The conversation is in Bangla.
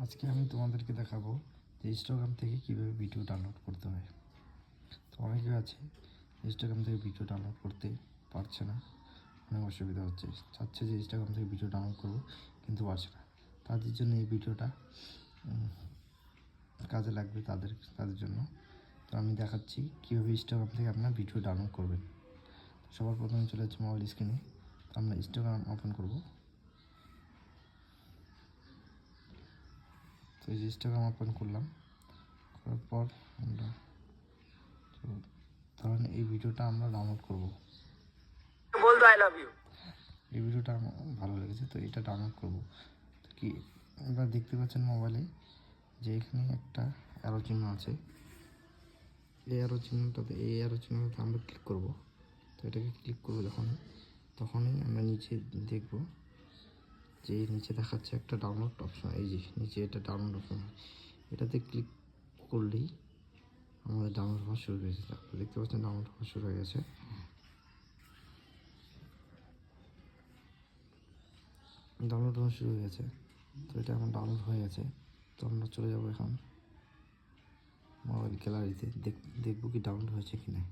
আজকে আমি তোমাদেরকে দেখাবো যে ইনস্টাগ্রাম থেকে কীভাবে ভিডিও ডাউনলোড করতে হয়। তো অনেকে আছে ইনস্টাগ্রাম থেকে ভিডিও ডাউনলোড করতে পারছে না, অনেক অসুবিধা হচ্ছে, চাচ্ছে যে ইনস্টাগ্রাম থেকে ভিডিও ডাউনলোড করবো কিন্তু পারছে না। তাদের জন্য এই ভিডিওটা কাজে লাগবে, তাদের জন্য। তো আমি দেখাচ্ছি কীভাবে ইনস্টাগ্রাম থেকে আপনার ভিডিও ডাউনলোড করবেন। সবার প্রথমে চলে যাচ্ছে মোবাইল স্ক্রিনে, তো আমরা ইনস্টাগ্রাম ওপেন করব। তো এই যে ইনস্টাগ্রাম ওপেন করার পর আমরা ধরেন এই ভিডিওটা আমরা ডাউনলোড করব। এই ভিডিওটা আমার ভালো লেগেছে, তো এটা ডাউনলোড করব। তো কি আপনারা দেখতে পাচ্ছেন মোবাইলে যে এখানে একটা অ্যারো চিহ্ন আছে। এই অ্যারো চিহ্নটাতে আমরা ক্লিক করব। তো এটাকে ক্লিক করব তখনই আমরা নিচে দেখব যে নিচে দেখাচ্ছে একটা ডাউনলোড অপশন। এই যে নিচে এটা ডাউনলোড অপশন, এটাতে ক্লিক করলেই আমাদের ডাউনলোড হওয়া শুরু হয়ে গেছে। আপনারা দেখতে পাচ্ছেন ডাউনলোড হওয়া শুরু হয়ে গেছে। ডাউনলোড হওয়া শুরু হয়ে গেছে। তো এটা এখন ডাউনলোড হয়ে গেছে। তো আমরা চলে যাব এখন মোবাইল গ্যালারিতে, দেখব কি ডাউনলোড হয়েছে কি না।